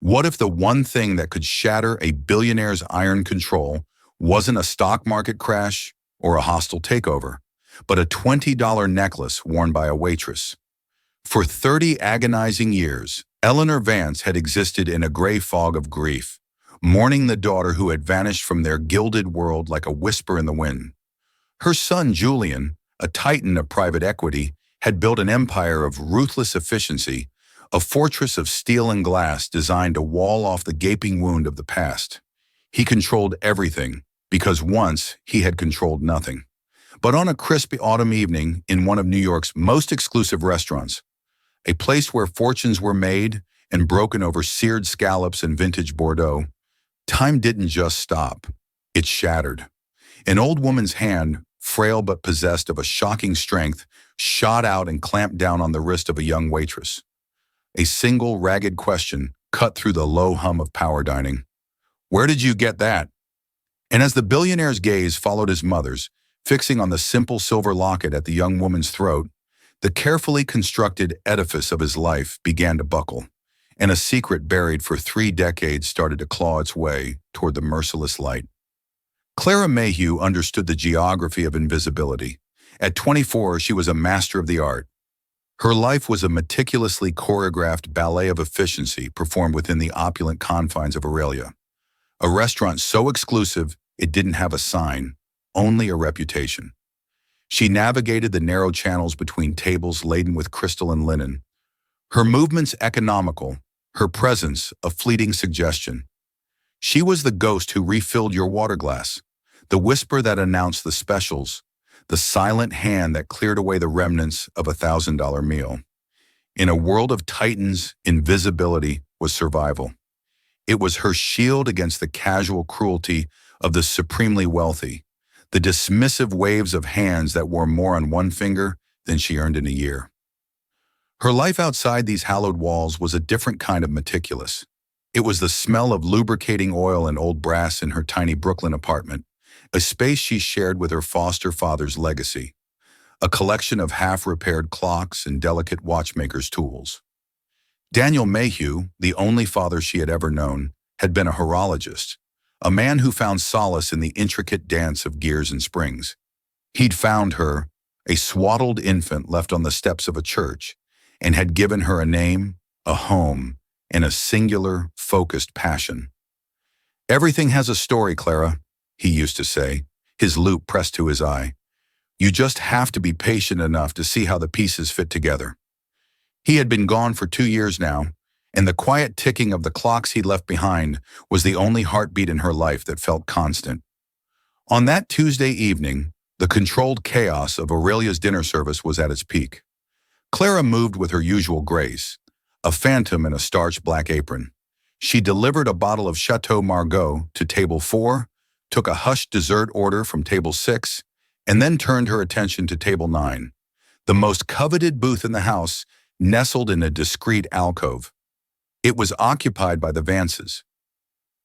What if the one thing that could shatter a billionaire's iron control wasn't a stock market crash or a hostile takeover, but a $20 necklace worn by a waitress? For 30 agonizing years, Eleanor Vance had existed in a gray fog of grief, mourning the daughter who had vanished from their gilded world like a whisper in the wind. Her son, Julian, a titan of private equity, had built an empire of ruthless efficiency, a fortress of steel and glass designed to wall off the gaping wound of the past. He controlled everything, because once he had controlled nothing. But on a crispy autumn evening in one of New York's most exclusive restaurants, a place where fortunes were made and broken over seared scallops and vintage Bordeaux, time didn't just stop, it shattered. An old woman's hand, frail but possessed of a shocking strength, shot out and clamped down on the wrist of a young waitress. A single ragged question cut through the low hum of power dining. "Where did you get that?" And as the billionaire's gaze followed his mother's, fixing on the simple silver locket at the young woman's throat, the carefully constructed edifice of his life began to buckle, and a secret buried for 3 decades started to claw its way toward the merciless light. Clara Mayhew understood the geography of invisibility. At 24, she was a master of the art. Her life was a meticulously choreographed ballet of efficiency performed within the opulent confines of Aurelia, a restaurant so exclusive it didn't have a sign, only a reputation. She navigated the narrow channels between tables laden with crystal and linen, her movements economical, her presence a fleeting suggestion. She was the ghost who refilled your water glass, the whisper that announced the specials, the silent hand that cleared away the remnants of a $1,000 meal. In a world of titans, invisibility was survival. It was her shield against the casual cruelty of the supremely wealthy, the dismissive waves of hands that wore more on one finger than she earned in a year. Her life outside these hallowed walls was a different kind of meticulous. It was the smell of lubricating oil and old brass in her tiny Brooklyn apartment, a space she shared with her foster father's legacy, a collection of half-repaired clocks and delicate watchmaker's tools. Daniel Mayhew, the only father she had ever known, had been a horologist, a man who found solace in the intricate dance of gears and springs. He'd found her, a swaddled infant left on the steps of a church, and had given her a name, a home, and a singular, focused passion. "Everything has a story, Clara," he used to say, his loupe pressed to his eye. "You just have to be patient enough to see how the pieces fit together." He had been gone for 2 years now, and the quiet ticking of the clocks he'd left behind was the only heartbeat in her life that felt constant. On that Tuesday evening, the controlled chaos of Aurelia's dinner service was at its peak. Clara moved with her usual grace, a phantom in a starched black apron. She delivered a bottle of Chateau Margaux to table 4, took a hushed dessert order from table 6, and then turned her attention to table 9, the most coveted booth in the house, nestled in a discreet alcove. It was occupied by the Vances.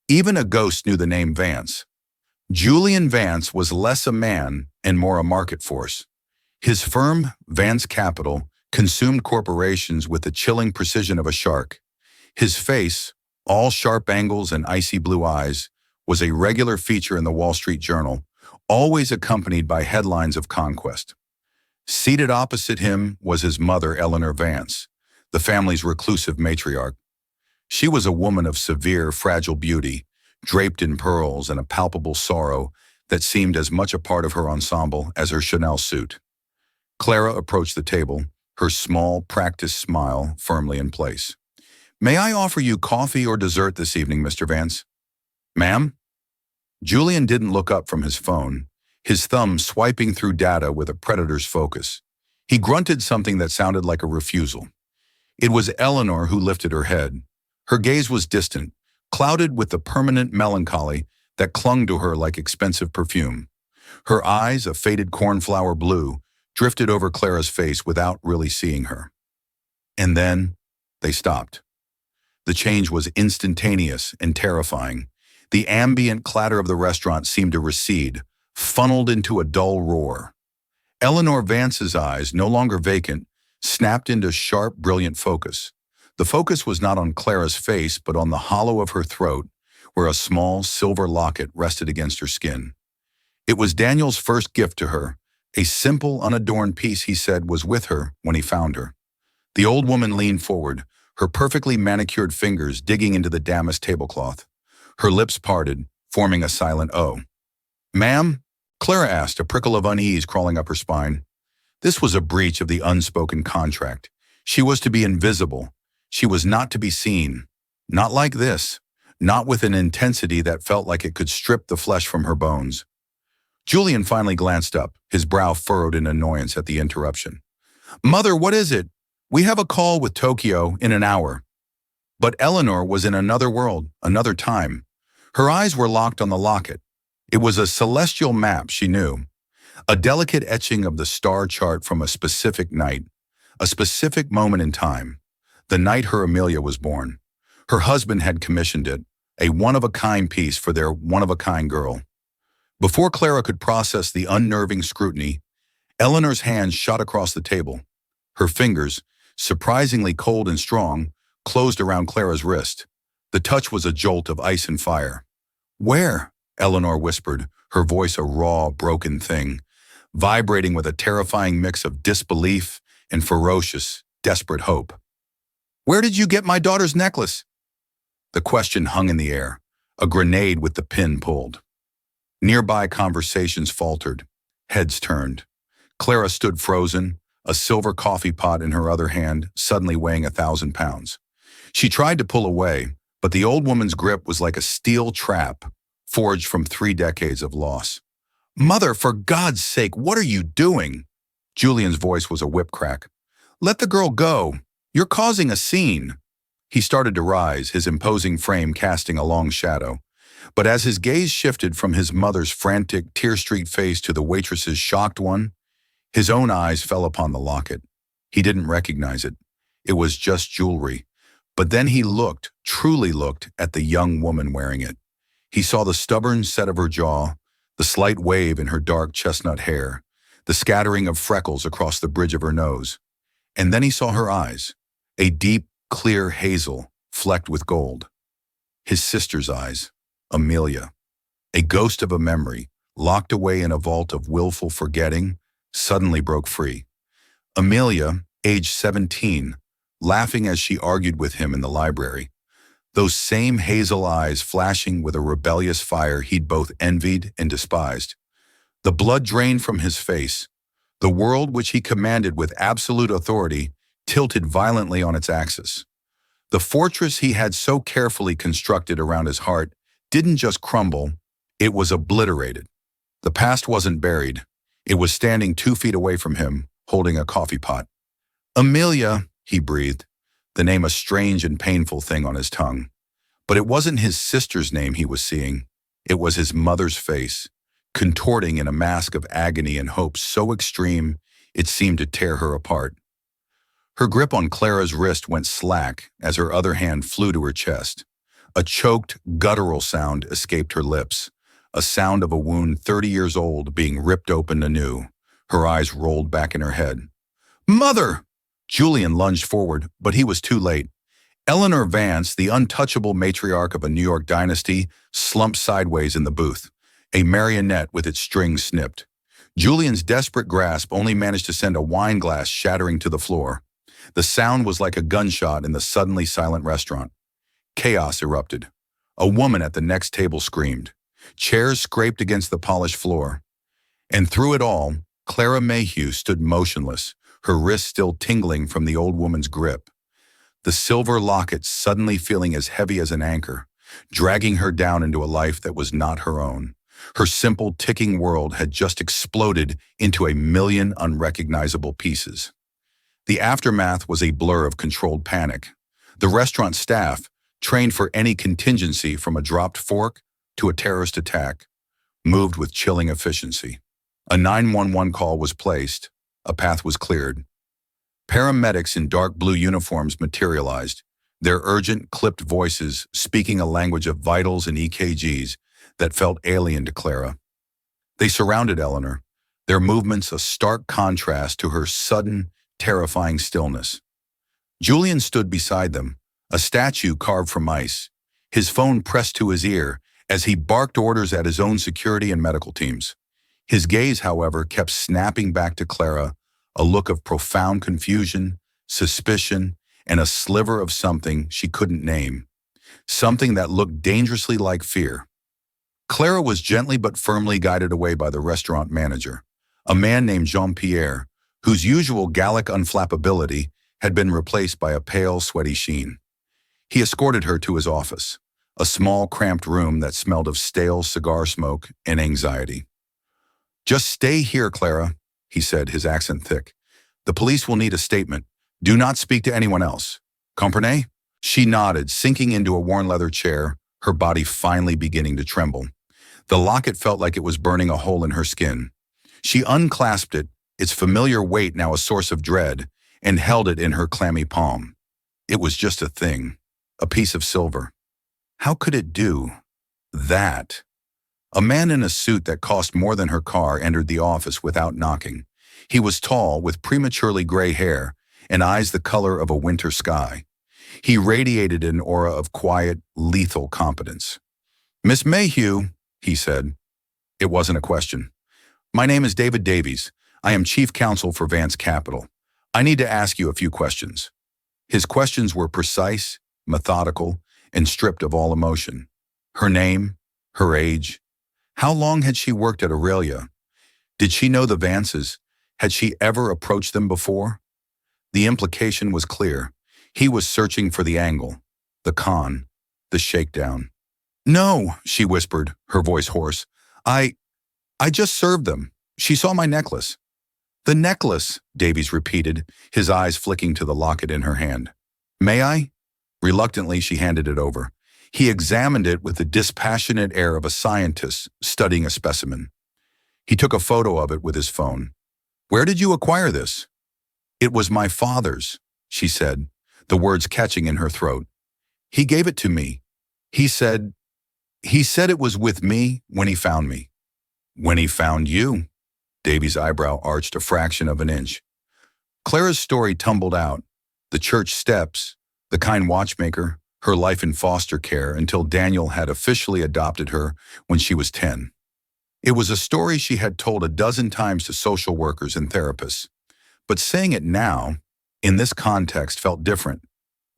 Even a ghost knew the name Vance. Julian Vance was less a man and more a market force. His firm, Vance Capital, consumed corporations with the chilling precision of a shark. His face, all sharp angles and icy blue eyes, was a regular feature in the Wall Street Journal, always accompanied by headlines of conquest. Seated opposite him was his mother, Eleanor Vance, the family's reclusive matriarch. She was a woman of severe, fragile beauty, draped in pearls and a palpable sorrow that seemed as much a part of her ensemble as her Chanel suit. Clara approached the table, her small, practiced smile firmly in place. "May I offer you coffee or dessert this evening, Mr. Vance?" "Ma'am?" Julian didn't look up from his phone, his thumb swiping through data with a predator's focus. He grunted something that sounded like a refusal. It was Eleanor who lifted her head. Her gaze was distant, clouded with the permanent melancholy that clung to her like expensive perfume. Her eyes, a faded cornflower blue, drifted over Clara's face without really seeing her. And then they stopped. The change was instantaneous and terrifying. The ambient clatter of the restaurant seemed to recede, funneled into a dull roar. Eleanor Vance's eyes, no longer vacant, snapped into sharp, brilliant focus. The focus was not on Clara's face, but on the hollow of her throat, where a small silver locket rested against her skin. It was Daniel's first gift to her, a simple, unadorned piece he said was with her when he found her. The old woman leaned forward, her perfectly manicured fingers digging into the damask tablecloth. Her lips parted, forming a silent O. "Ma'am?" Clara asked, a prickle of unease crawling up her spine. This was a breach of the unspoken contract. She was to be invisible. She was not to be seen. Not like this. Not with an intensity that felt like it could strip the flesh from her bones. Julian finally glanced up, his brow furrowed in annoyance at the interruption. "Mother, what is it? We have a call with Tokyo in an hour." But Eleanor was in another world, another time. Her eyes were locked on the locket. It was a celestial map, she knew. A delicate etching of the star chart from a specific night, a specific moment in time. The night her Amelia was born. Her husband had commissioned it, a one-of-a-kind piece for their one-of-a-kind girl. Before Clara could process the unnerving scrutiny, Eleanor's hand shot across the table. Her fingers, surprisingly cold and strong, closed around Clara's wrist. The touch was a jolt of ice and fire. "Where?" Eleanor whispered, her voice a raw, broken thing, vibrating with a terrifying mix of disbelief and ferocious, desperate hope. "Where did you get my daughter's necklace?" The question hung in the air, a grenade with the pin pulled. Nearby conversations faltered, heads turned. Clara stood frozen, a silver coffee pot in her other hand, suddenly weighing 1,000 pounds. She tried to pull away, but the old woman's grip was like a steel trap, forged from 3 decades of loss. "Mother, for God's sake, what are you doing?" Julian's voice was a whip crack. "Let the girl go. You're causing a scene." He started to rise, his imposing frame casting a long shadow. But as his gaze shifted from his mother's frantic, tear-streaked face to the waitress's shocked one, his own eyes fell upon the locket. He didn't recognize it. It was just jewelry. But then he looked, truly looked, at the young woman wearing it. He saw the stubborn set of her jaw, the slight wave in her dark chestnut hair, the scattering of freckles across the bridge of her nose. And then he saw her eyes, a deep, clear hazel, flecked with gold. His sister's eyes. Amelia, a ghost of a memory, locked away in a vault of willful forgetting, suddenly broke free. Amelia, age 17, laughing as she argued with him in the library. Those same hazel eyes flashing with a rebellious fire he'd both envied and despised. The blood drained from his face. The world which he commanded with absolute authority tilted violently on its axis. The fortress he had so carefully constructed around his heart didn't just crumble, it was obliterated. The past wasn't buried. It was standing 2 feet away from him, holding a coffee pot. "Amelia," he breathed, the name a strange and painful thing on his tongue. But it wasn't his sister's name he was seeing. It was his mother's face, contorting in a mask of agony and hope so extreme it seemed to tear her apart. Her grip on Clara's wrist went slack as her other hand flew to her chest. A choked, guttural sound escaped her lips, a sound of a wound 30 years old being ripped open anew. Her eyes rolled back in her head. "Mother!" Julian lunged forward, but he was too late. Eleanor Vance, the untouchable matriarch of a New York dynasty, slumped sideways in the booth, a marionette with its strings snipped. Julian's desperate grasp only managed to send a wine glass shattering to the floor. The sound was like a gunshot in the suddenly silent restaurant. Chaos erupted. A woman at the next table screamed. Chairs scraped against the polished floor. And through it all, Clara Mayhew stood motionless, her wrist still tingling from the old woman's grip. The silver locket suddenly feeling as heavy as an anchor, dragging her down into a life that was not her own. Her simple, ticking world had just exploded into a million unrecognizable pieces. The aftermath was a blur of controlled panic. The restaurant staff, trained for any contingency from a dropped fork to a terrorist attack, moved with chilling efficiency. A 911 call was placed. A path was cleared. Paramedics in dark blue uniforms materialized, their urgent, clipped voices speaking a language of vitals and EKGs that felt alien to Clara. They surrounded Eleanor, their movements a stark contrast to her sudden, terrifying stillness. Julian stood beside them, a statue carved from ice, his phone pressed to his ear as he barked orders at his own security and medical teams. His gaze, however, kept snapping back to Clara, a look of profound confusion, suspicion, and a sliver of something she couldn't name, something that looked dangerously like fear. Clara was gently but firmly guided away by the restaurant manager, a man named Jean-Pierre, whose usual Gallic unflappability had been replaced by a pale, sweaty sheen. He escorted her to his office, a small, cramped room that smelled of stale cigar smoke and anxiety. "Just stay here, Clara," he said, his accent thick. "The police will need a statement. Do not speak to anyone else. Comprenez?" She nodded, sinking into a worn leather chair, her body finally beginning to tremble. The locket felt like it was burning a hole in her skin. She unclasped it, its familiar weight now a source of dread, and held it in her clammy palm. It was just a thing, a piece of silver. How could it do that? A man in a suit that cost more than her car entered the office without knocking. He was tall, with prematurely gray hair, and eyes the color of a winter sky. He radiated an aura of quiet, lethal competence. "Miss Mayhew," he said. It wasn't a question. "My name is David Davies. I am chief counsel for Vance Capital. I need to ask you a few questions." His questions were precise, methodical, and stripped of all emotion. Her name, her age. How long had she worked at Aurelia? Did she know the Vances? Had she ever approached them before? The implication was clear. He was searching for the angle, the con, the shakedown. "No," she whispered, her voice hoarse. I just served them. She saw my necklace." "The necklace," Davies repeated, his eyes flicking to the locket in her hand. "May I?" Reluctantly, she handed it over. He examined it with the dispassionate air of a scientist studying a specimen. He took a photo of it with his phone. "Where did you acquire this?" "It was my father's," she said, the words catching in her throat. "He gave it to me. He said it was with me when he found me." "When he found you?" Davy's eyebrow arched a fraction of an inch. Clara's story tumbled out. The church steps, the kind watchmaker, her life in foster care until Daniel had officially adopted her when she was 10. It was a story she had told a dozen times to social workers and therapists. But saying it now, in this context, felt different.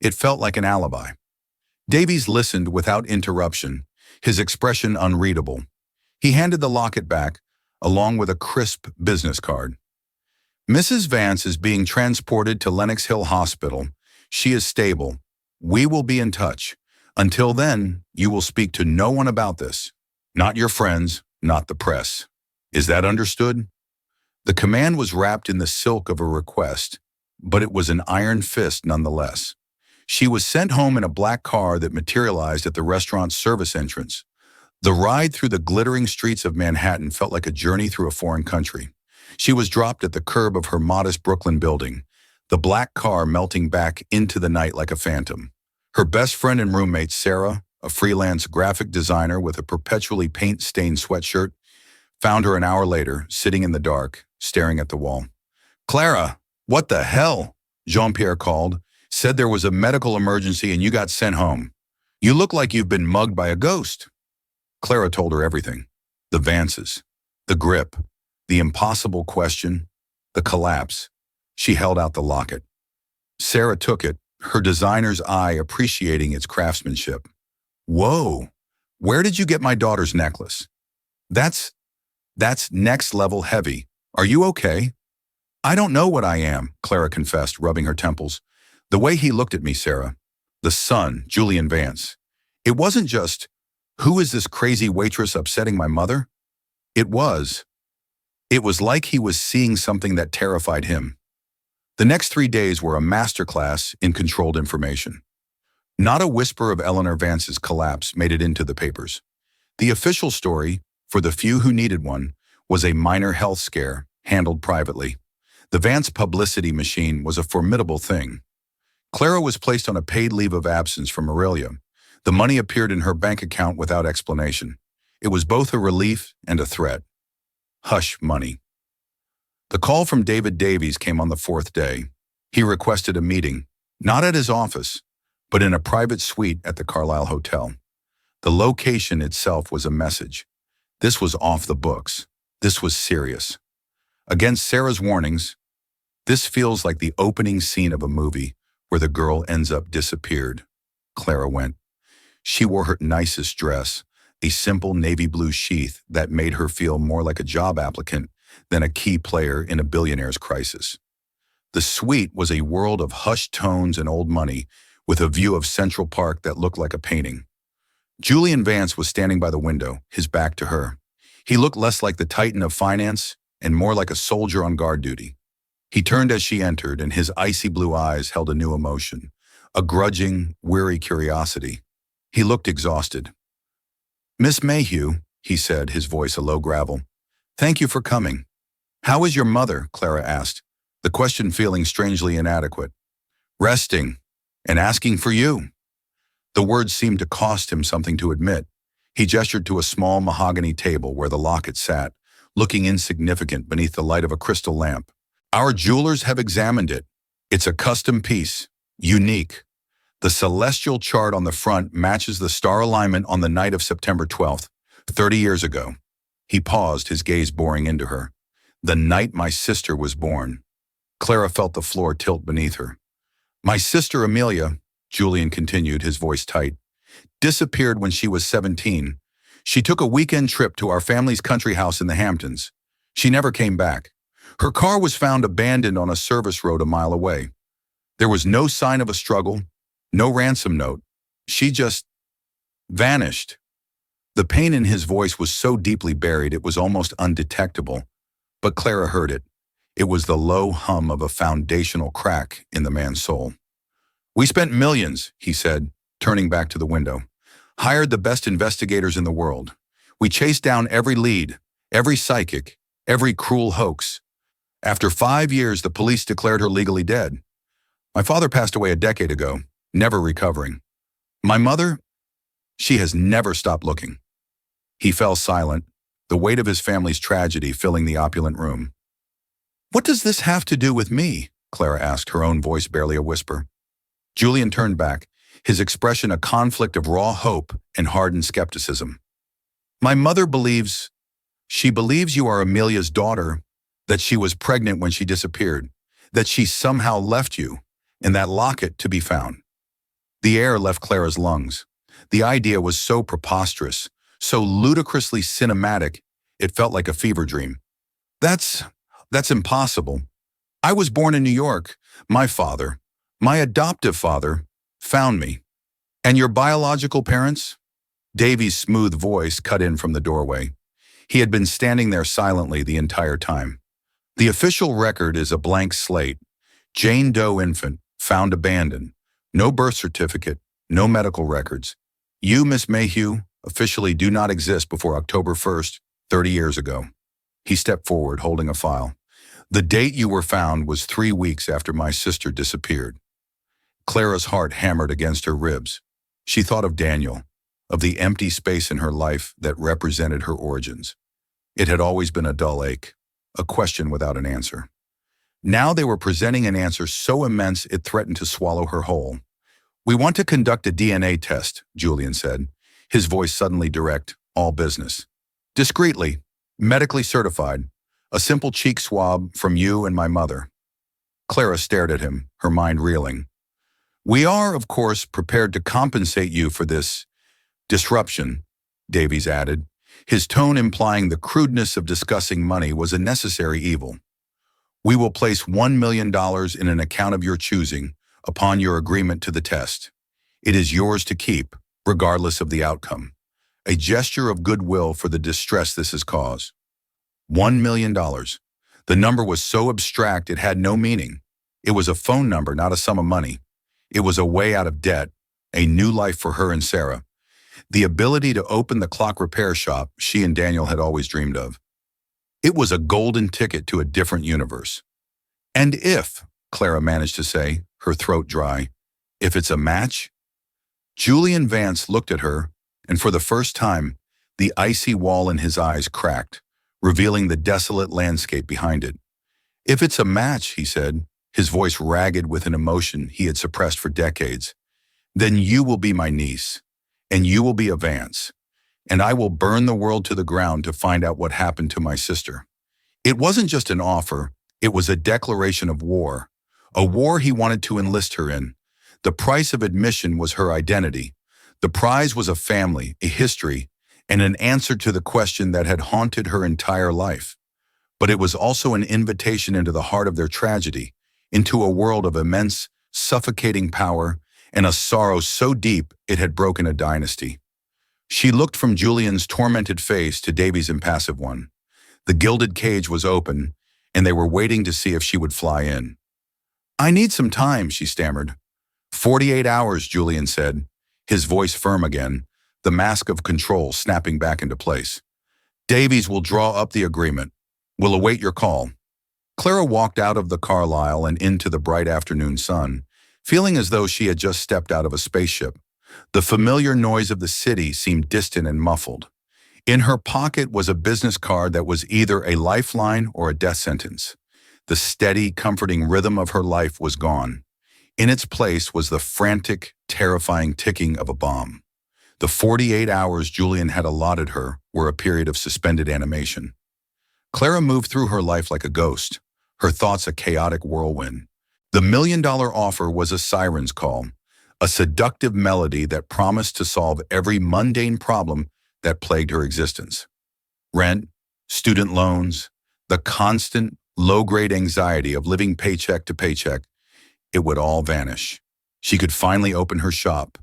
It felt like an alibi. Davies listened without interruption, his expression unreadable. He handed the locket back, along with a crisp business card. "Mrs. Vance is being transported to Lenox Hill Hospital. She is stable. We will be in touch. Until then, you will speak to no one about this. Not your friends, not the press. Is that understood?" The command was wrapped in the silk of a request, but it was an iron fist nonetheless. She was sent home in a black car that materialized at the restaurant's service entrance. The ride through the glittering streets of Manhattan felt like a journey through a foreign country. She was dropped at the curb of her modest Brooklyn building, the black car melting back into the night like a phantom. Her best friend and roommate, Sarah, a freelance graphic designer with a perpetually paint-stained sweatshirt, found her an hour later, sitting in the dark, staring at the wall. "Clara, what the hell?" Jean-Pierre called, "said there was a medical emergency and you got sent home. You look like you've been mugged by a ghost." Clara told her everything. The Vances, the grip, the impossible question, the collapse. She held out the locket. Sarah took it, her designer's eye appreciating its craftsmanship. "Whoa, where did you get my daughter's necklace? That's next level heavy. Are you okay?" "I don't know what I am," Clara confessed, rubbing her temples. "The way he looked at me, Sarah. The son, Julian Vance. It wasn't just, who is this crazy waitress upsetting my mother? It was like he was seeing something that terrified him." The next 3 days were a masterclass in controlled information. Not a whisper of Eleanor Vance's collapse made it into the papers. The official story, for the few who needed one, was a minor health scare, handled privately. The Vance publicity machine was a formidable thing. Clara was placed on a paid leave of absence from Aurelia. The money appeared in her bank account without explanation. It was both a relief and a threat. Hush money. The call from David Davies came on the 4th day. He requested a meeting. Not at his office, but in a private suite at the Carlisle Hotel. The location itself was a message. This was off the books. This was serious. Against Sarah's warnings, this feels like the opening scene of a movie where the girl ends up disappeared. Clara went. She wore her nicest dress, a simple navy blue sheath that made her feel more like a job applicant than a key player in a billionaire's crisis. The suite was a world of hushed tones and old money, with a view of Central Park that looked like a painting. Julian Vance was standing by the window, his back to her. He looked less like the titan of finance and more like a soldier on guard duty. He turned as she entered, and his icy blue eyes held a new emotion, a grudging, weary curiosity. He looked exhausted. "Miss Mayhew," he said, his voice a low gravel. "Thank you for coming." "How is your mother?" Clara asked, the question feeling strangely inadequate. "Resting, and asking for you." The words seemed to cost him something to admit. He gestured to a small mahogany table where the locket sat, looking insignificant beneath the light of a crystal lamp. "Our jewelers have examined it. It's a custom piece, unique. The celestial chart on the front matches the star alignment on the night of September 12th, 30 years ago." He paused, his gaze boring into her. "The night my sister was born." Clara felt the floor tilt beneath her. "My sister Amelia," Julian continued, his voice tight, "disappeared when she was 17. She took a weekend trip to our family's country house in the Hamptons. She never came back. Her car was found abandoned on a service road a mile away. There was no sign of a struggle, no ransom note. She just vanished." The pain in his voice was so deeply buried it was almost undetectable, but Clara heard it. It was the low hum of a foundational crack in the man's soul. "We spent millions," he said, turning back to the window. "Hired the best investigators in the world. We chased down every lead, every psychic, every cruel hoax. After 5 years, the police declared her legally dead. My father passed away a decade ago, never recovering. My mother, she has never stopped looking." He fell silent, the weight of his family's tragedy filling the opulent room. "What does this have to do with me?" Clara asked, her own voice barely a whisper. Julian turned back, his expression a conflict of raw hope and hardened skepticism. "My mother believes you are Amelia's daughter, that she was pregnant when she disappeared, that she somehow left you, and that locket to be found." The air left Clara's lungs. The idea was so preposterous, so ludicrously cinematic, it felt like a fever dream. That's impossible. I was born in New York. My adoptive father, found me." "And your biological parents?" Davy's smooth voice cut in from the doorway. He had been standing there silently the entire time. "The official record is a blank slate. Jane Doe infant, found abandoned. No birth certificate, no medical records. You, Miss Mayhew, officially do not exist before October 1st, 30 years ago." He stepped forward, holding a file. "The date you were found was 3 weeks after my sister disappeared." Clara's heart hammered against her ribs. She thought of Daniel, of the empty space in her life that represented her origins. It had always been a dull ache, a question without an answer. Now they were presenting an answer so immense it threatened to swallow her whole. "We want to conduct a DNA test," Julian said, his voice suddenly direct, all business. "Discreetly, medically certified, a simple cheek swab from you and my mother." Clara stared at him, her mind reeling. "We are, of course, prepared to compensate you for this disruption," Davies added, his tone implying the crudeness of discussing money was a necessary evil. "We will place $1 million in an account of your choosing upon your agreement to the test. It is yours to keep, regardless of the outcome. A gesture of goodwill for the distress this has caused." $1 million. The number was so abstract it had no meaning. It was a phone number, not a sum of money. It was a way out of debt, a new life for her and Sarah, the ability to open the clock repair shop she and Daniel had always dreamed of. It was a golden ticket to a different universe. "And if," Clara managed to say, her throat dry, "if it's a match?" Julian Vance looked at her, and for the first time, the icy wall in his eyes cracked, revealing the desolate landscape behind it. "If it's a match," he said, his voice ragged with an emotion he had suppressed for decades. "Then you will be my niece, and you will be a Vance, and I will burn the world to the ground to find out what happened to my sister." It wasn't just an offer, it was a declaration of war, a war he wanted to enlist her in. The price of admission was her identity. The prize was a family, a history, and an answer to the question that had haunted her entire life. But it was also an invitation into the heart of their tragedy, into a world of immense, suffocating power and a sorrow so deep it had broken a dynasty. She looked from Julian's tormented face to Davy's impassive one. The gilded cage was open, and they were waiting to see if she would fly in. "I need some time," she stammered. 48 hours, Julian said, his voice firm again, the mask of control snapping back into place. "Davies will draw up the agreement. We'll await your call." Clara walked out of the Carlisle and into the bright afternoon sun, feeling as though she had just stepped out of a spaceship. The familiar noise of the city seemed distant and muffled. In her pocket was a business card that was either a lifeline or a death sentence. The steady, comforting rhythm of her life was gone. In its place was the frantic, terrifying ticking of a bomb. The 48 hours Julian had allotted her were a period of suspended animation. Clara moved through her life like a ghost, her thoughts a chaotic whirlwind. The $1 million offer was a siren's call, a seductive melody that promised to solve every mundane problem that plagued her existence. Rent, student loans, the constant, low-grade anxiety of living paycheck to paycheck, it would all vanish. She could finally open her shop,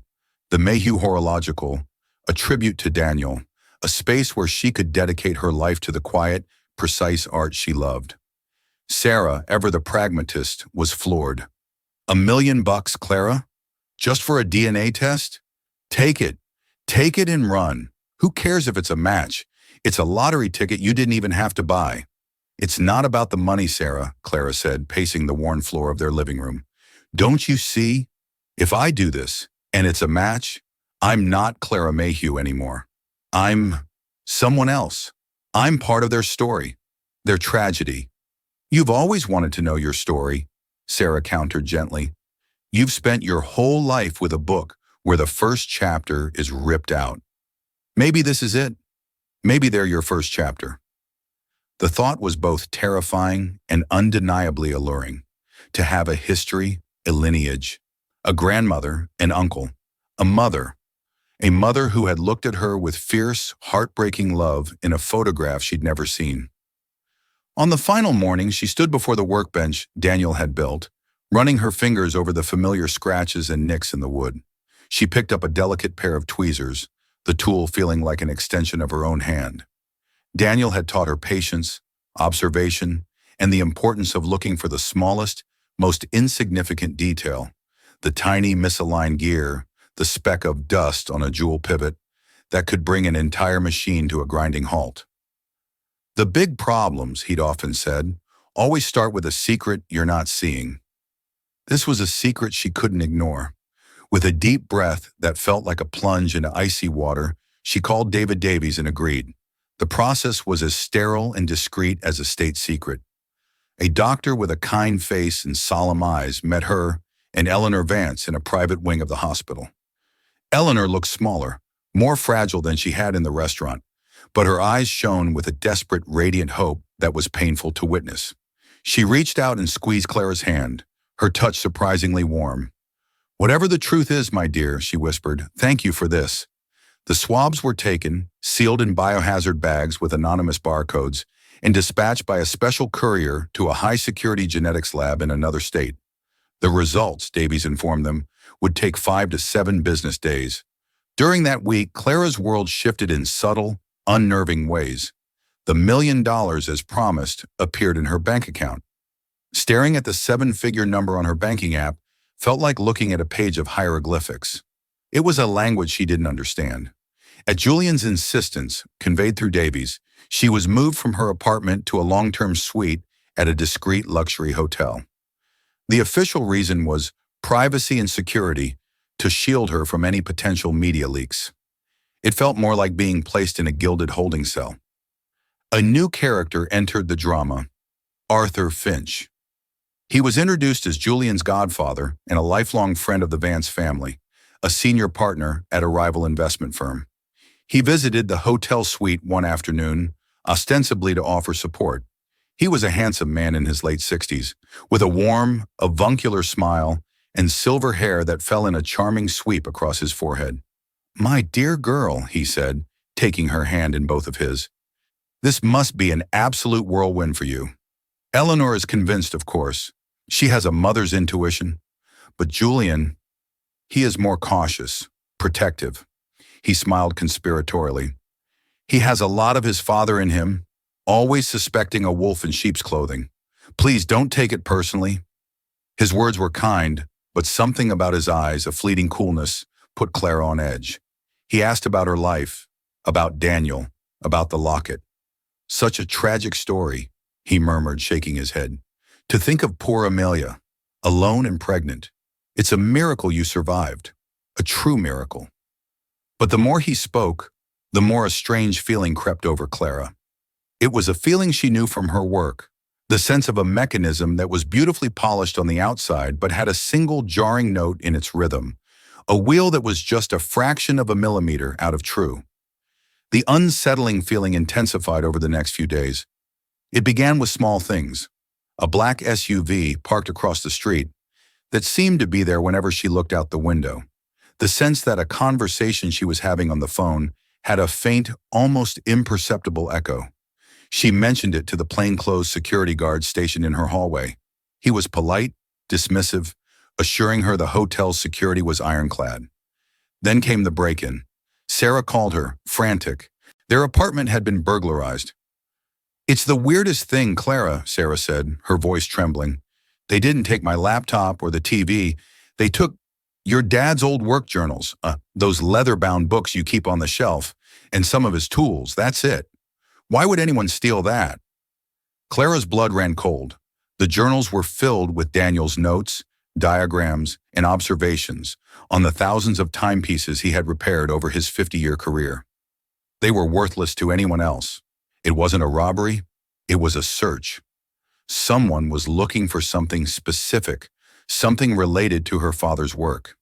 the Mayhew Horological, a tribute to Daniel, a space where she could dedicate her life to the quiet, precise art she loved. Sarah, ever the pragmatist, was floored. $1 million, Clara? Just for a DNA test? Take it. Take it and run. Who cares if it's a match? It's a lottery ticket you didn't even have to buy. "It's not about the money, Sarah," Clara said, pacing the worn floor of their living room. "Don't you see? If I do this, and it's a match, I'm not Clara Mayhew anymore. I'm someone else. I'm part of their story, their tragedy." "You've always wanted to know your story," Sarah countered gently. "You've spent your whole life with a book where the first chapter is ripped out. Maybe this is it. Maybe they're your first chapter." The thought was both terrifying and undeniably alluring. To have a history, a lineage, a grandmother, an uncle, a mother who had looked at her with fierce, heartbreaking love in a photograph she'd never seen. On the final morning, she stood before the workbench Daniel had built, running her fingers over the familiar scratches and nicks in the wood. She picked up a delicate pair of tweezers, the tool feeling like an extension of her own hand. Daniel had taught her patience, observation, and the importance of looking for the smallest, most insignificant detail, the tiny misaligned gear, the speck of dust on a jewel pivot that could bring an entire machine to a grinding halt. "The big problems," he'd often said, "always start with a secret you're not seeing." This was a secret she couldn't ignore. With a deep breath that felt like a plunge into icy water, she called David Davies and agreed. The process was as sterile and discreet as a state secret. A doctor with a kind face and solemn eyes met her and Eleanor Vance in a private wing of the hospital. Eleanor looked smaller, more fragile than she had in the restaurant, but her eyes shone with a desperate, radiant hope that was painful to witness. She reached out and squeezed Clara's hand, her touch surprisingly warm. "Whatever the truth is, my dear," she whispered, "thank you for this." The swabs were taken, sealed in biohazard bags with anonymous barcodes, and dispatched by a special courier to a high-security genetics lab in another state. The results, Davies informed them, would take 5 to 7 business days. During that week, Clara's world shifted in subtle, unnerving ways. The $1 million, as promised, appeared in her bank account. Staring at the 7-figure number on her banking app felt like looking at a page of hieroglyphics. It was a language she didn't understand. At Julian's insistence, conveyed through Davies, she was moved from her apartment to a long-term suite at a discreet luxury hotel. The official reason was privacy and security to shield her from any potential media leaks. It felt more like being placed in a gilded holding cell. A new character entered the drama, Arthur Finch. He was introduced as Julian's godfather and a lifelong friend of the Vance family, a senior partner at a rival investment firm. He visited the hotel suite one afternoon, ostensibly to offer support. He was a handsome man in his late 60s, with a warm, avuncular smile and silver hair that fell in a charming sweep across his forehead. "My dear girl," he said, taking her hand in both of his. "This must be an absolute whirlwind for you." Eleanor is convinced, of course. She has a mother's intuition. But Julian, he is more cautious, protective. He smiled conspiratorially. He has a lot of his father in him, always suspecting a wolf in sheep's clothing. "Please don't take it personally." His words were kind, but something about his eyes, a fleeting coolness, put Clara on edge. He asked about her life, about Daniel, about the locket. "Such a tragic story," he murmured, shaking his head. "To think of poor Amelia, alone and pregnant. It's a miracle you survived, a true miracle." But the more he spoke, the more a strange feeling crept over Clara. It was a feeling she knew from her work, the sense of a mechanism that was beautifully polished on the outside but had a single jarring note in its rhythm, a wheel that was just a fraction of a millimeter out of true. The unsettling feeling intensified over the next few days. It began with small things. A black SUV parked across the street that seemed to be there whenever she looked out the window. The sense that a conversation she was having on the phone had a faint, almost imperceptible echo. She mentioned it to the plainclothes security guard stationed in her hallway. He was polite, dismissive, assuring her the hotel's security was ironclad. Then came the break-in. Sarah called her, frantic. Their apartment had been burglarized. "It's the weirdest thing, Clara," Sarah said, her voice trembling. "They didn't take my laptop or the TV. They took your dad's old work journals, those leather-bound books you keep on the shelf, and some of his tools. That's it. Why would anyone steal that?" Clara's blood ran cold. The journals were filled with Daniel's notes, diagrams, and observations on the thousands of timepieces he had repaired over his 50-year career. They were worthless to anyone else. It wasn't a robbery, it was a search. Someone was looking for something specific, something related to her father's work.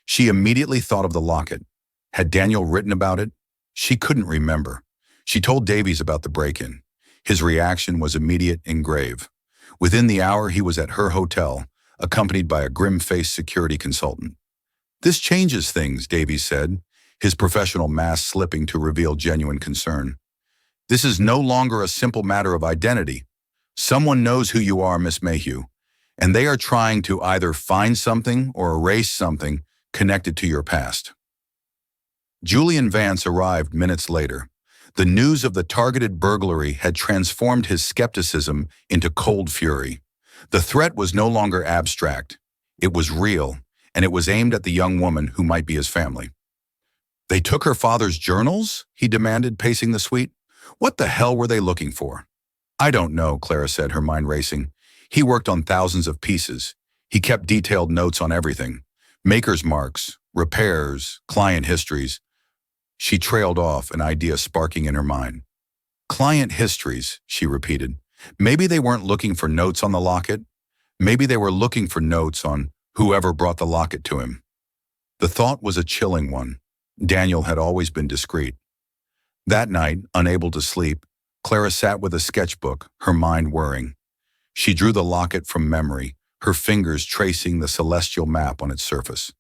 She immediately thought of the locket. Had Daniel written about it? She couldn't remember. She told Davies about the break-in. His reaction was immediate and grave. Within the hour, he was at her hotel, accompanied by a grim-faced security consultant. "This changes things," Davies said, his professional mask slipping to reveal genuine concern. "This is no longer a simple matter of identity. Someone knows who you are, Miss Mayhew, and they are trying to either find something or erase something connected to your past." Julian Vance arrived minutes later. The news of the targeted burglary had transformed his skepticism into cold fury. The threat was no longer abstract. It was real, and it was aimed at the young woman who might be his family. "They took her father's journals?" he demanded, pacing the suite. "What the hell were they looking for?" "I don't know," Clara said, her mind racing. "He worked on thousands of pieces. He kept detailed notes on everything. Maker's marks, repairs, client histories." She trailed off, an idea sparking in her mind. "Client histories," she repeated. Maybe they weren't looking for notes on the locket. Maybe they were looking for notes on whoever brought the locket to him. The thought was a chilling one. Daniel had always been discreet. That night, unable to sleep, Clara sat with a sketchbook, her mind whirring. She drew the locket from memory, her fingers tracing the celestial map on its surface.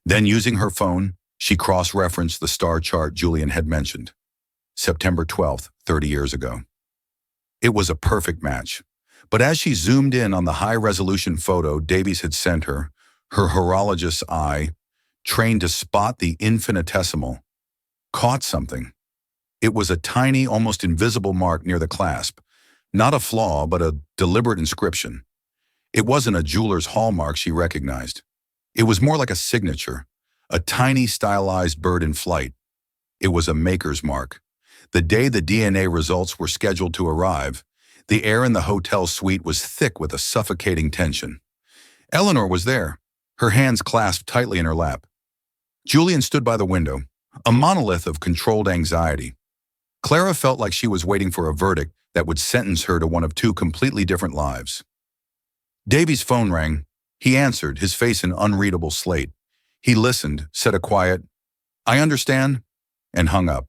Then, using her phone, she cross-referenced the star chart Julian had mentioned. September 12th, 30 years ago. It was a perfect match. But as she zoomed in on the high-resolution photo Davies had sent her, her horologist's eye, trained to spot the infinitesimal, caught something. It was a tiny, almost invisible mark near the clasp. Not a flaw, but a deliberate inscription. It wasn't a jeweler's hallmark she recognized. It was more like a signature, a tiny stylized bird in flight. It was a maker's mark. The day the DNA results were scheduled to arrive, the air in the hotel suite was thick with a suffocating tension. Eleanor was there, her hands clasped tightly in her lap. Julian stood by the window, a monolith of controlled anxiety. Clara felt like she was waiting for a verdict that would sentence her to one of two completely different lives. Davy's phone rang. He answered, his face an unreadable slate. He listened, said a quiet, "I understand," and hung up.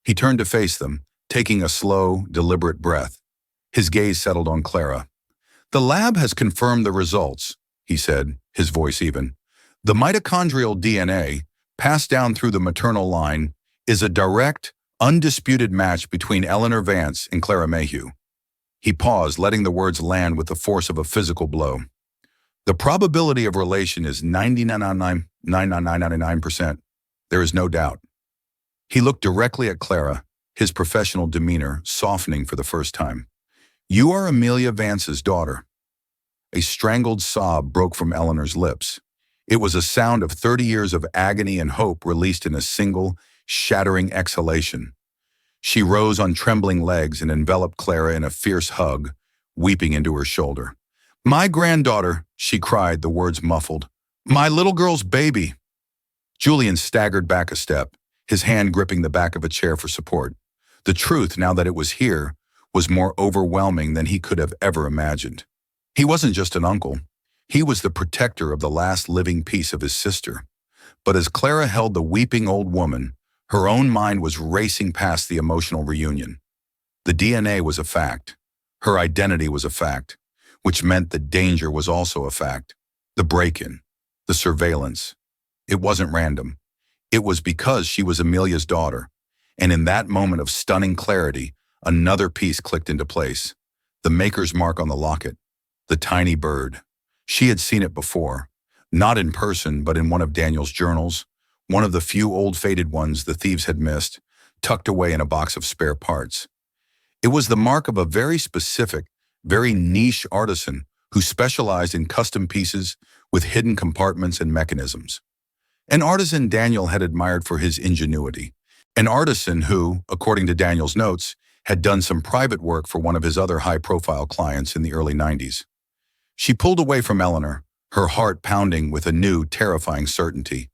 He turned to face them, taking a slow, deliberate breath. His gaze settled on Clara. "The lab has confirmed the results," he said, his voice even. "The mitochondrial DNA, passed down through the maternal line, is a direct, undisputed match between Eleanor Vance and Clara Mayhew." He paused, letting the words land with the force of a physical blow. "The probability of relation is 99.99999%. There is no doubt." He looked directly at Clara, his professional demeanor softening for the first time. "You are Amelia Vance's daughter." A strangled sob broke from Eleanor's lips. It was a sound of 30 years of agony and hope released in a single, shattering exhalation. She rose on trembling legs and enveloped Clara in a fierce hug, weeping into her shoulder. "My granddaughter," she cried, the words muffled. "My little girl's baby." Julian staggered back a step, his hand gripping the back of a chair for support. The truth, now that it was here, was more overwhelming than he could have ever imagined. He wasn't just an uncle. He was the protector of the last living piece of his sister. But as Clara held the weeping old woman, her own mind was racing past the emotional reunion. The DNA was a fact. Her identity was a fact, which meant the danger was also a fact. The break-in, the surveillance. It wasn't random. It was because she was Amelia's daughter. And in that moment of stunning clarity, another piece clicked into place. The maker's mark on the locket. The tiny bird. She had seen it before. Not in person, but in one of Daniel's journals. One of the few old faded ones the thieves had missed, tucked away in a box of spare parts. It was the mark of a very specific, very niche artisan who specialized in custom pieces with hidden compartments and mechanisms. An artisan Daniel had admired for his ingenuity. An artisan who, according to Daniel's notes, had done some private work for one of his other high-profile clients in the early 90s. She pulled away from Eleanor, her heart pounding with a new, terrifying certainty.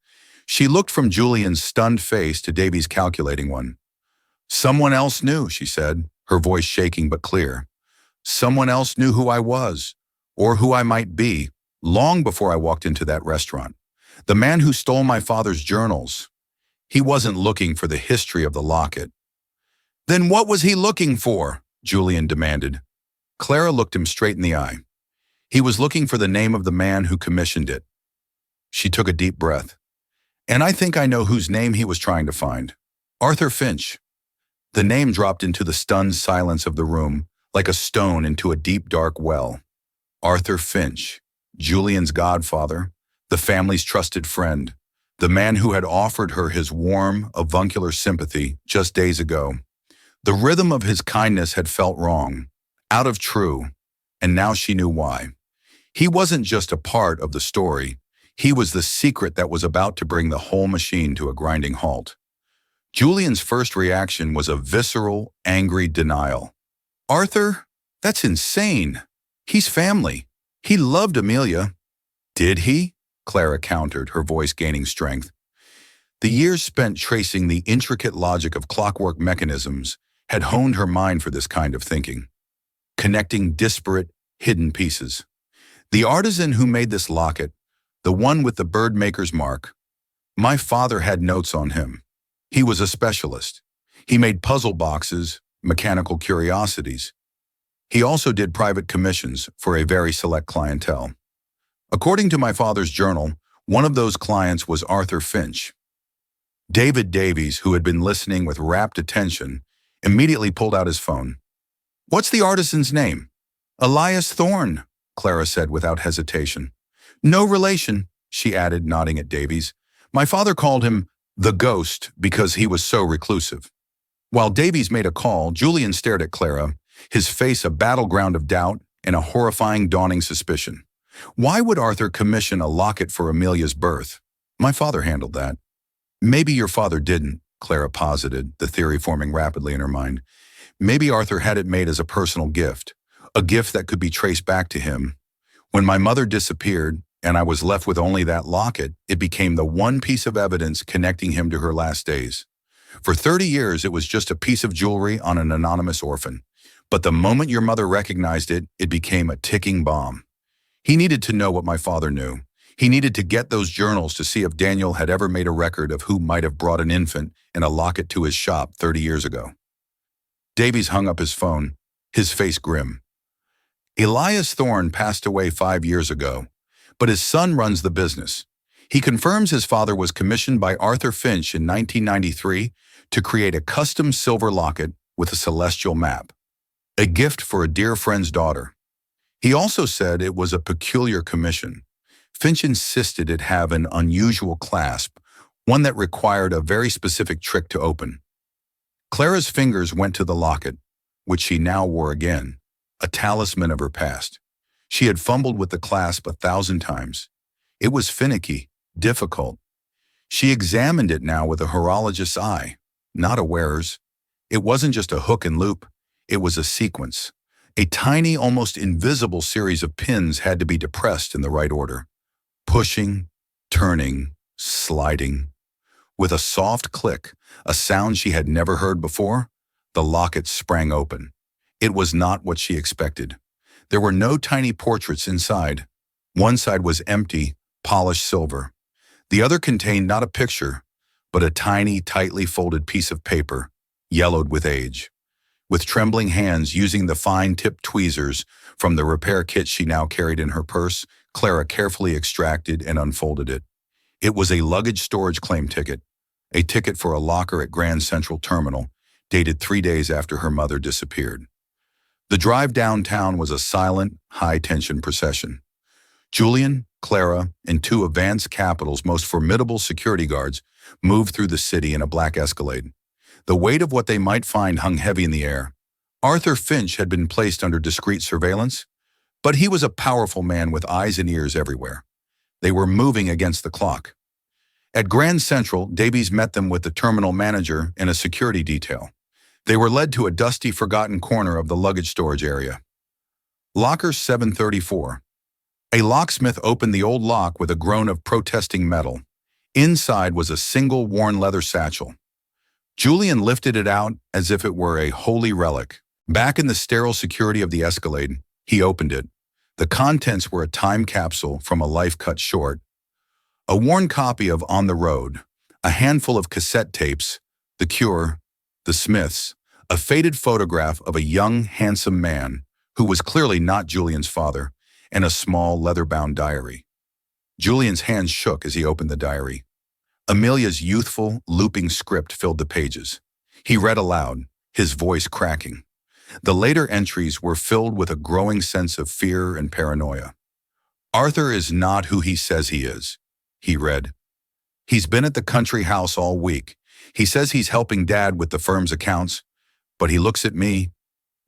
She looked from Julian's stunned face to Davy's calculating one. "Someone else knew," she said, her voice shaking but clear. "Someone else knew who I was, or who I might be, long before I walked into that restaurant. The man who stole my father's journals. He wasn't looking for the history of the locket." "Then what was he looking for?" Julian demanded. Clara looked him straight in the eye. "He was looking for the name of the man who commissioned it." She took a deep breath. "And I think I know whose name he was trying to find. Arthur Finch." The name dropped into the stunned silence of the room, like a stone into a deep, dark well. Arthur Finch, Julian's godfather, the family's trusted friend, the man who had offered her his warm, avuncular sympathy just days ago. The rhythm of his kindness had felt wrong, out of true, and now she knew why. He wasn't just a part of the story. He was the secret that was about to bring the whole machine to a grinding halt. Julian's first reaction was a visceral, angry denial. "Arthur? That's insane. He's family. He loved Amelia." "Did he?" Clara countered, her voice gaining strength. The years spent tracing the intricate logic of clockwork mechanisms had honed her mind for this kind of thinking, connecting disparate, hidden pieces. The artisan who made this locket, the one with the bird maker's mark. My father had notes on him. He was a specialist. He made puzzle boxes, mechanical curiosities. He also did private commissions for a very select clientele. According to my father's journal, one of those clients was Arthur Finch. David Davies, who had been listening with rapt attention, immediately pulled out his phone. "What's the artisan's name?" "Elias Thorne," Clara said without hesitation. "No relation," she added, nodding at Davies. "My father called him the Ghost because he was so reclusive." While Davies made a call, Julian stared at Clara, his face a battleground of doubt and a horrifying dawning suspicion. Why would Arthur commission a locket for Amelia's birth? My father handled that. Maybe your father didn't, Clara posited, the theory forming rapidly in her mind. Maybe Arthur had it made as a personal gift, a gift that could be traced back to him. When my mother disappeared, and I was left with only that locket, it became the one piece of evidence connecting him to her last days. For 30 years, it was just a piece of jewelry on an anonymous orphan. But the moment your mother recognized it, it became a ticking bomb. He needed to know what my father knew. He needed to get those journals to see if Daniel had ever made a record of who might have brought an infant in a locket to his shop 30 years ago. Davies hung up his phone, his face grim. Elias Thorne passed away 5 years ago, but his son runs the business. He confirms his father was commissioned by Arthur Finch in 1993 to create a custom silver locket with a celestial map, a gift for a dear friend's daughter. He also said it was a peculiar commission. Finch insisted it have an unusual clasp, one that required a very specific trick to open. Clara's fingers went to the locket, which she now wore again, a talisman of her past. She had fumbled with the clasp 1,000 times. It was finicky, difficult. She examined it now with a horologist's eye, not a wearer's. It wasn't just a hook and loop, it was a sequence. A tiny, almost invisible series of pins had to be depressed in the right order. Pushing, turning, sliding. With a soft click, a sound she had never heard before, the locket sprang open. It was not what she expected. There were no tiny portraits inside. One side was empty, polished silver. The other contained not a picture, but a tiny, tightly folded piece of paper, yellowed with age. With trembling hands using the fine-tipped tweezers from the repair kit she now carried in her purse, Clara carefully extracted and unfolded it. It was a luggage storage claim ticket, a ticket for a locker at Grand Central Terminal, dated 3 days after her mother disappeared. The drive downtown was a silent, high-tension procession. Julian, Clara, and two of Vance Capital's most formidable security guards moved through the city in a black Escalade. The weight of what they might find hung heavy in the air. Arthur Finch had been placed under discreet surveillance, but he was a powerful man with eyes and ears everywhere. They were moving against the clock. At Grand Central, Davies met them with the terminal manager and a security detail. They were led to a dusty, forgotten corner of the luggage storage area. Locker 734. A locksmith opened the old lock with a groan of protesting metal. Inside was a single worn leather satchel. Julian lifted it out as if it were a holy relic. Back in the sterile security of the Escalade, he opened it. The contents were a time capsule from a life cut short, a worn copy of On the Road, a handful of cassette tapes, The Cure, The Smiths, a faded photograph of a young, handsome man who was clearly not Julian's father, and a small leather-bound diary. Julian's hands shook as he opened the diary. Amelia's youthful, looping script filled the pages. He read aloud, his voice cracking. The later entries were filled with a growing sense of fear and paranoia. Arthur is not who he says he is, he read. He's been at the country house all week. He says he's helping Dad with the firm's accounts, but he looks at me.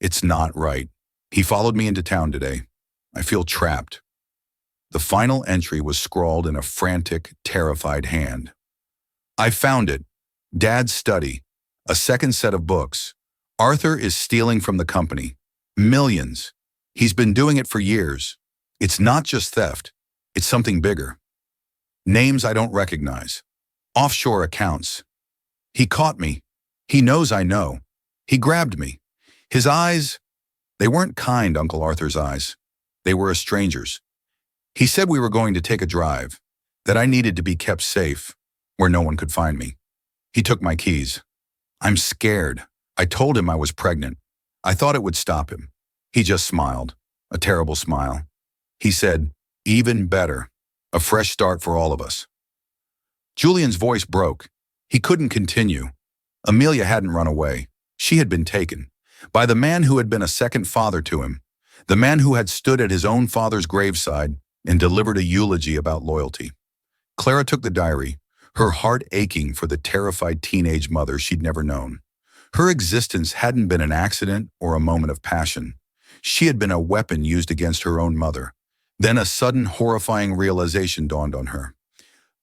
It's not right. He followed me into town today. I feel trapped. The final entry was scrawled in a frantic, terrified hand. I found it. Dad's study. A second set of books. Arthur is stealing from the company. Millions. He's been doing it for years. It's not just theft. It's something bigger. Names I don't recognize. Offshore accounts. He caught me. He knows I know. He grabbed me. His eyes, they weren't kind, Uncle Arthur's eyes. They were a stranger's. He said we were going to take a drive, that I needed to be kept safe, where no one could find me. He took my keys. I'm scared. I told him I was pregnant. I thought it would stop him. He just smiled, a terrible smile. He said, even better, a fresh start for all of us. Julian's voice broke. He couldn't continue. Amelia hadn't run away. She had been taken by the man who had been a second father to him, the man who had stood at his own father's graveside and delivered a eulogy about loyalty. Clara took the diary, her heart aching for the terrified teenage mother she'd never known. Her existence hadn't been an accident or a moment of passion. She had been a weapon used against her own mother. Then a sudden, horrifying realization dawned on her.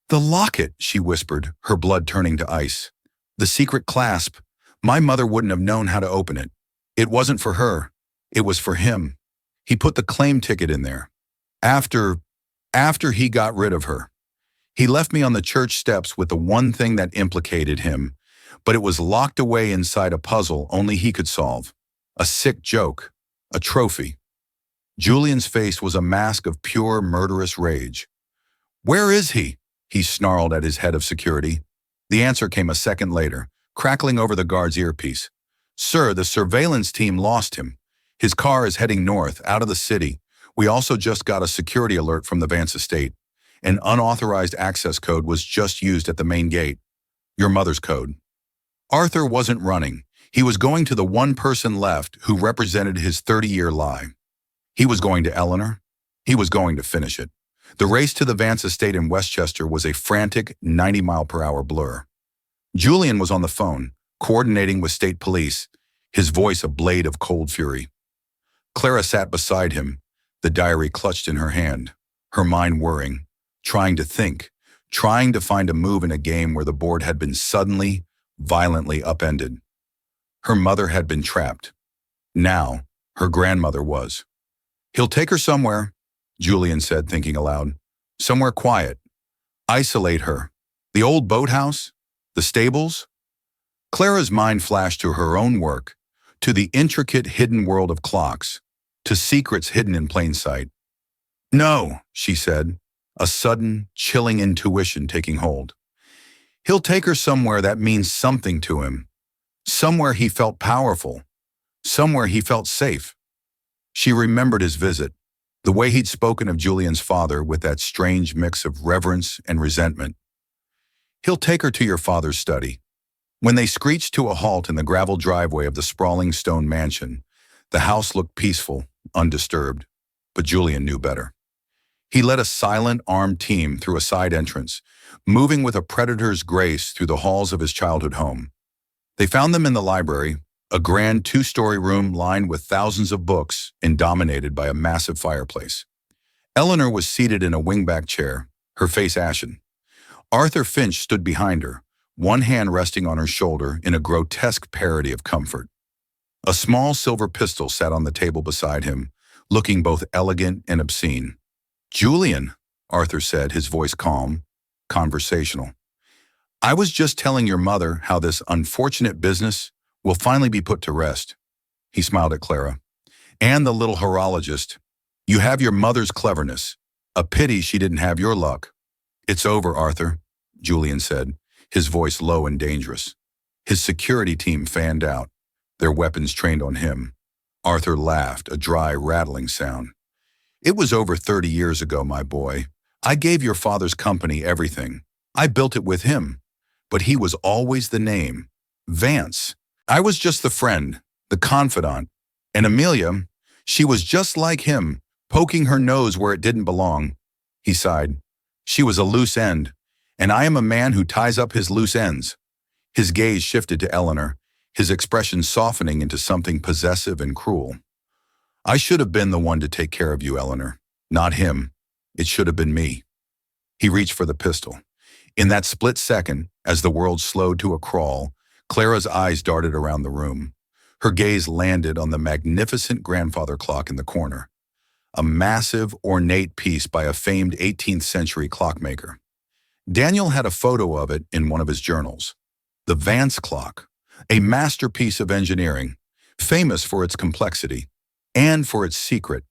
The locket, she whispered, her blood turning to ice. The secret clasp. My mother wouldn't have known how to open it. It wasn't for her. It was for him. He put the claim ticket in there. After he got rid of her. He left me on the church steps with the one thing that implicated him, but it was locked away inside a puzzle only he could solve. A sick joke. A trophy. Julian's face was a mask of pure murderous rage. "Where is he?" he snarled at his head of security. The answer came a second later, crackling over the guard's earpiece. "Sir, the surveillance team lost him. His car is heading north, out of the city. We also just got a security alert from the Vance estate. An unauthorized access code was just used at the main gate. Your mother's code." Arthur wasn't running. He was going to the one person left who represented his 30-year lie. He was going to Eleanor. He was going to finish it. The race to the Vance estate in Westchester was a frantic 90-mile-per-hour blur. Julian was on the phone, coordinating with state police, his voice a blade of cold fury. Clara sat beside him, the diary clutched in her hand, her mind whirring, trying to think, trying to find a move in a game where the board had been suddenly, violently upended. Her mother had been trapped. Now, her grandmother was. "He'll take her somewhere," Julian said, thinking aloud. "Somewhere quiet. Isolate her. The old boathouse? The stables?" Clara's mind flashed to her own work, to the intricate hidden world of clocks, to secrets hidden in plain sight. "No," she said, a sudden, chilling intuition taking hold. "He'll take her somewhere that means something to him. Somewhere he felt powerful. Somewhere he felt safe." She remembered his visit, the way he'd spoken of Julian's father with that strange mix of reverence and resentment. "He'll take her to your father's study." When they screeched to a halt in the gravel driveway of the sprawling stone mansion, the house looked peaceful, undisturbed, but Julian knew better. He led a silent, armed team through a side entrance, moving with a predator's grace through the halls of his childhood home. They found them in the library, a grand two-story room lined with thousands of books and dominated by a massive fireplace. Eleanor was seated in a wingback chair, her face ashen. Arthur Finch stood behind her, one hand resting on her shoulder in a grotesque parody of comfort. A small silver pistol sat on the table beside him, looking both elegant and obscene. "Julian," Arthur said, his voice calm, conversational. "I was just telling your mother how this unfortunate business will finally be put to rest." He smiled at Clara. "And the little horologist. You have your mother's cleverness. A pity she didn't have your luck." "It's over, Arthur," Julian said, his voice low and dangerous. His security team fanned out, their weapons trained on him. Arthur laughed, a dry, rattling sound. "It was over 30 years ago, my boy. I gave your father's company everything. I built it with him. But he was always the name. Vance. I was just the friend, the confidant. And Amelia, she was just like him, poking her nose where it didn't belong." He sighed. "She was a loose end, and I am a man who ties up his loose ends." His gaze shifted to Eleanor, his expression softening into something possessive and cruel. "I should have been the one to take care of you, Eleanor. Not him. It should have been me." He reached for the pistol. In that split second, as the world slowed to a crawl, Clara's eyes darted around the room. Her gaze landed on the magnificent grandfather clock in the corner, a massive, ornate piece by a famed 18th century clockmaker. Daniel had a photo of it in one of his journals. The Vance clock, a masterpiece of engineering, famous for its complexity and for its secret.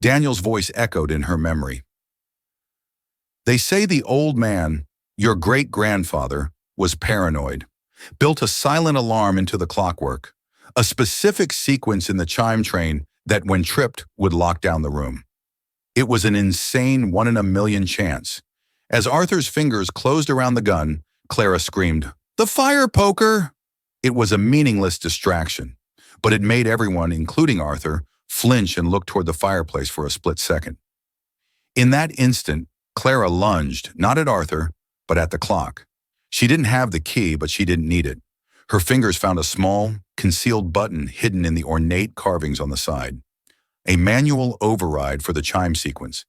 Daniel's voice echoed in her memory. "They say the old man, your great-grandfather, was paranoid, built a silent alarm into the clockwork, a specific sequence in the chime train that, when tripped, would lock down the room. It was an insane 1 in a million chance. As Arthur's fingers closed around the gun, Clara screamed, 'The fire poker!' It was a meaningless distraction, but it made everyone, including Arthur, flinch and look toward the fireplace for a split second. In that instant, Clara lunged, not at Arthur, but at the clock. She didn't have the key, but she didn't need it. Her fingers found a small, concealed button hidden in the ornate carvings on the side. A manual override for the chime sequence,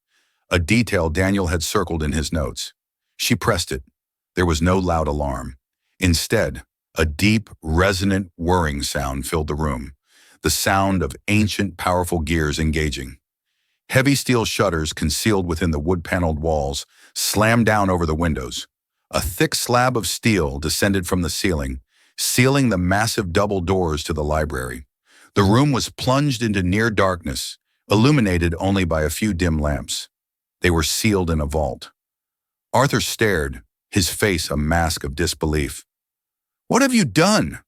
a detail Daniel had circled in his notes. She pressed it. There was no loud alarm. Instead, a deep, resonant whirring sound filled the room, the sound of ancient, powerful gears engaging. Heavy steel shutters concealed within the wood-paneled walls slammed down over the windows. A thick slab of steel descended from the ceiling, sealing the massive double doors to the library. The room was plunged into near darkness, illuminated only by a few dim lamps. They were sealed in a vault. Arthur stared, his face a mask of disbelief. "What have you done?"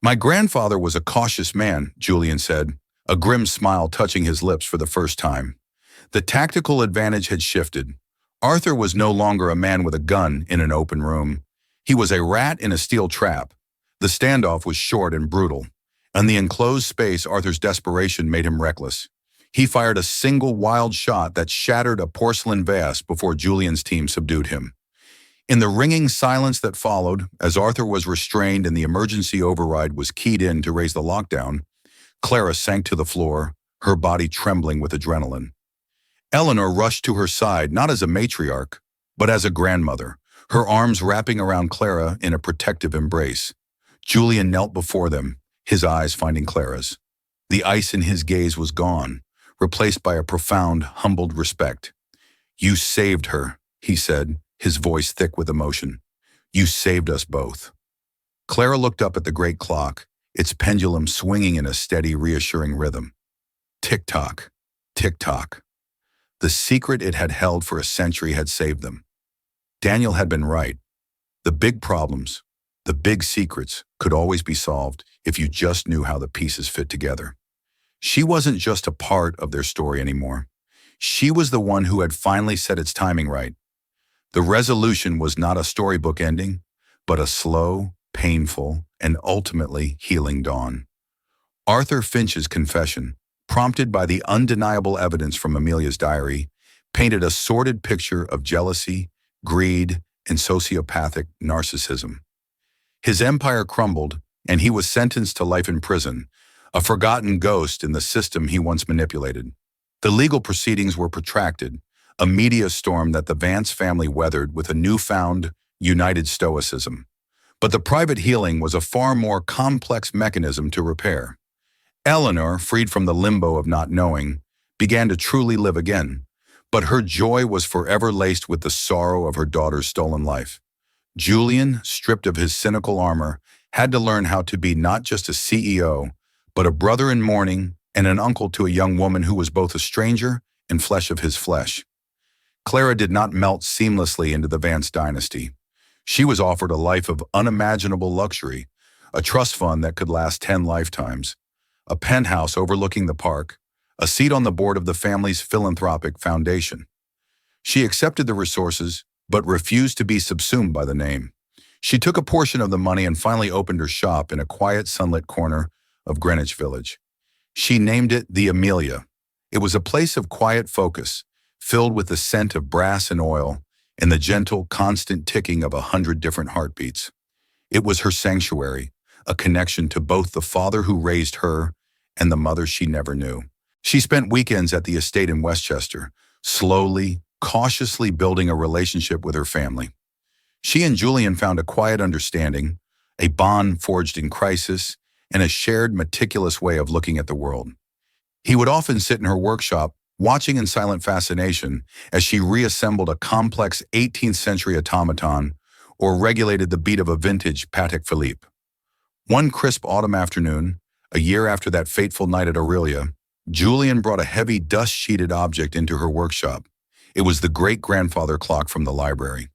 "My grandfather was a cautious man," Julian said, a grim smile touching his lips for the first time. The tactical advantage had shifted. Arthur was no longer a man with a gun in an open room. He was a rat in a steel trap. The standoff was short and brutal. In the enclosed space, Arthur's desperation made him reckless. He fired a single wild shot that shattered a porcelain vase before Julian's team subdued him. In the ringing silence that followed, as Arthur was restrained and the emergency override was keyed in to raise the lockdown, Clara sank to the floor, her body trembling with adrenaline. Eleanor rushed to her side not as a matriarch, but as a grandmother, her arms wrapping around Clara in a protective embrace. Julian knelt before them, his eyes finding Clara's. The ice in his gaze was gone, replaced by a profound, humbled respect. "You saved her," he said, his voice thick with emotion. "You saved us both." Clara looked up at the great clock, its pendulum swinging in a steady, reassuring rhythm. Tick-tock, tick-tock. The secret it had held for a century had saved them. Daniel had been right. The big problems, the big secrets, could always be solved if you just knew how the pieces fit together. She wasn't just a part of their story anymore. She was the one who had finally set its timing right. The resolution was not a storybook ending, but a slow, painful, and ultimately healing dawn. Arthur Finch's confession, prompted by the undeniable evidence from Amelia's diary, painted a sordid picture of jealousy, greed, and sociopathic narcissism. His empire crumbled, and he was sentenced to life in prison, a forgotten ghost in the system he once manipulated. The legal proceedings were protracted, a media storm that the Vance family weathered with a newfound, united stoicism. But the private healing was a far more complex mechanism to repair. Eleanor, freed from the limbo of not knowing, began to truly live again, but her joy was forever laced with the sorrow of her daughter's stolen life. Julian, stripped of his cynical armor, had to learn how to be not just a CEO, but a brother in mourning and an uncle to a young woman who was both a stranger and flesh of his flesh. Clara did not melt seamlessly into the Vance dynasty. She was offered a life of unimaginable luxury, a trust fund that could last 10 lifetimes, a penthouse overlooking the park, a seat on the board of the family's philanthropic foundation. She accepted the resources, but refused to be subsumed by the name. She took a portion of the money and finally opened her shop in a quiet, sunlit corner of Greenwich Village. She named it the Amelia. It was a place of quiet focus, filled with the scent of brass and oil and the gentle, constant ticking of 100 different heartbeats. It was her sanctuary, a connection to both the father who raised her and the mother she never knew. She spent weekends at the estate in Westchester, slowly, cautiously building a relationship with her family. She and Julian found a quiet understanding, a bond forged in crisis, and a shared meticulous way of looking at the world. He would often sit in her workshop, watching in silent fascination as she reassembled a complex 18th century automaton or regulated the beat of a vintage Patek Philippe. One crisp autumn afternoon, a year after that fateful night at Aurelia, Julian brought a heavy dust-sheeted object into her workshop. It was the great-grandfather clock from the library.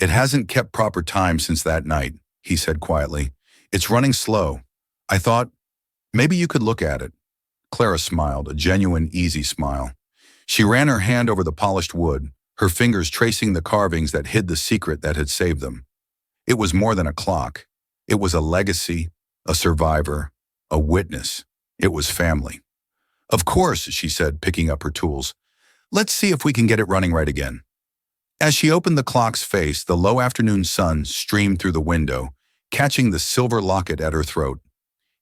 "It hasn't kept proper time since that night," he said quietly. "It's running slow. I thought, maybe you could look at it." Clara smiled, a genuine, easy smile. She ran her hand over the polished wood, her fingers tracing the carvings that hid the secret that had saved them. It was more than a clock. It was a legacy, a survivor, a witness. It was family. "Of course," she said, picking up her tools. "Let's see if we can get it running right again." As she opened the clock's face, the low afternoon sun streamed through the window, catching the silver locket at her throat.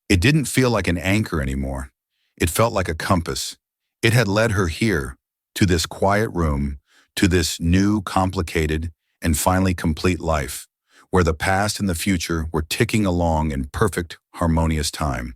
It didn't feel like an anchor anymore. It felt like a compass. It had led her here, to this quiet room, to this new, complicated, and finally complete life, where the past and the future were ticking along in perfect, harmonious time.